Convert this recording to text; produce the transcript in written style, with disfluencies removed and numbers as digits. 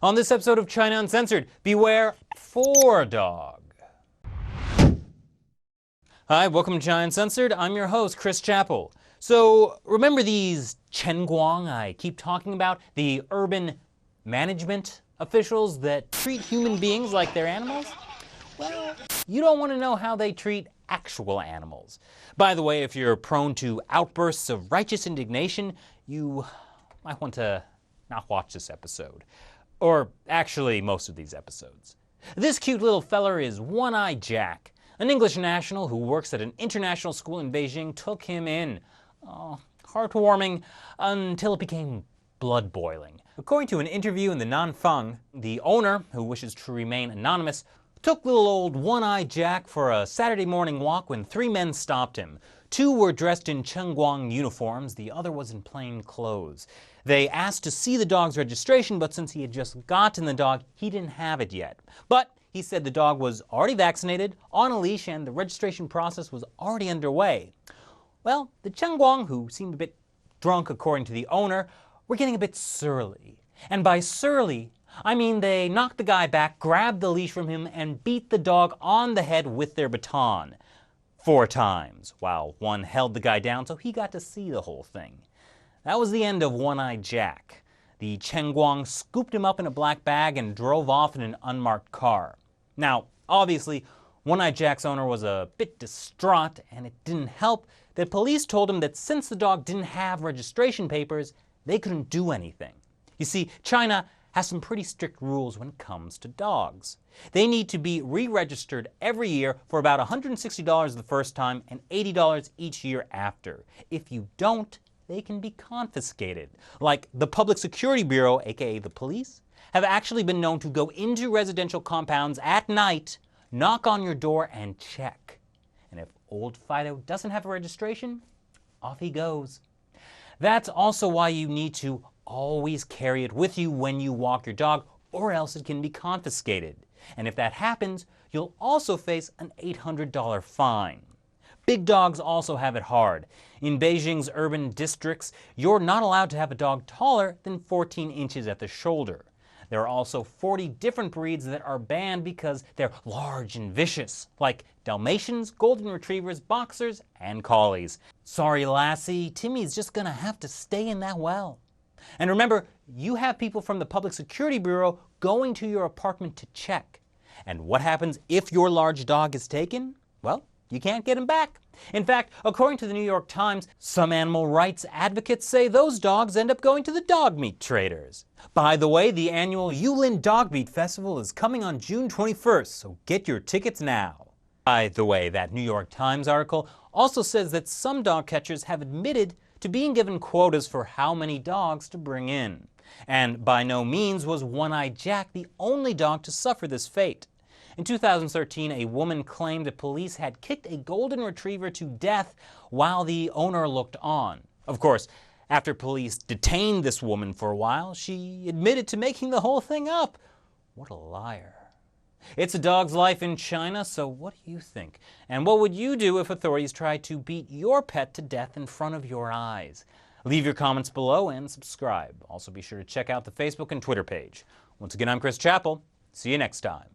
On this episode of China Uncensored, beware for dog. Hi, welcome to China Uncensored. I'm your host, Chris Chappell. So, remember these chengguan I keep talking about? The urban management officials that treat human beings like they're animals? Well, you don't want to know how they treat actual animals. By the way, if you're prone to outbursts of righteous indignation, you might want to not watch this episode. Or actually, most of these episodes. This cute little feller is One-Eyed Jack. An English national who works at an international school in Beijing took him in. Oh, heartwarming until it became blood-boiling. According to an interview in the Nanfang, the owner, who wishes to remain anonymous, took little old One-Eyed Jack for a Saturday morning walk when three men stopped him. Two were dressed in Chengguang uniforms, the other was in plain clothes. They asked to see the dog's registration, but since he had just gotten the dog, he didn't have it yet. But he said the dog was already vaccinated, on a leash, and the registration process was already underway. Well, the Chengguang, who seemed a bit drunk according to the owner, were getting a bit surly. And by surly, I mean they knocked the guy back, grabbed the leash from him, and beat the dog on the head with their baton. 4 times, while one held the guy down so he got to see the whole thing. That was the end of One-Eyed Jack. The Chengguang scooped him up in a black bag and drove off in an unmarked car. Now, obviously, One-Eyed Jack's owner was a bit distraught, and it didn't help that police told him that since the dog didn't have registration papers, they couldn't do anything. You see, China has some pretty strict rules when it comes to dogs. They need to be re-registered every year for about $160 the first time and $80 each year after. If you don't, they can be confiscated. Like the Public Security Bureau, aka the police, have actually been known to go into residential compounds at night, knock on your door, and check. And if old Fido doesn't have a registration, off he goes. That's also why you need to always carry it with you when you walk your dog, or else it can be confiscated. And if that happens, you'll also face an $800 fine. Big dogs also have it hard. In Beijing's urban districts, you're not allowed to have a dog taller than 14 inches at the shoulder. There are also 40 different breeds that are banned because they're large and vicious, like Dalmatians, Golden Retrievers, Boxers, and Collies. Sorry, lassie, Timmy's just gonna have to stay in that well. And remember, you have people from the Public Security Bureau going to your apartment to check. And what happens if your large dog is taken? Well, you can't get him back. In fact, according to the New York Times, some animal rights advocates say those dogs end up going to the dog meat traders. By the way, the annual Yulin Dog Meat Festival is coming on June 21st, so get your tickets now. By the way, that New York Times article also says that some dog catchers have admitted to being given quotas for how many dogs to bring in. And by no means was One-Eyed Jack the only dog to suffer this fate. In 2013, a woman claimed that police had kicked a golden retriever to death while the owner looked on. Of course, after police detained this woman for a while, she admitted to making the whole thing up. What a liar. It's a dog's life in China, so what do you think? And what would you do if authorities tried to beat your pet to death in front of your eyes? Leave your comments below and subscribe. Also be sure to check out the Facebook and Twitter page. Once again, I'm Chris Chappell. See you next time.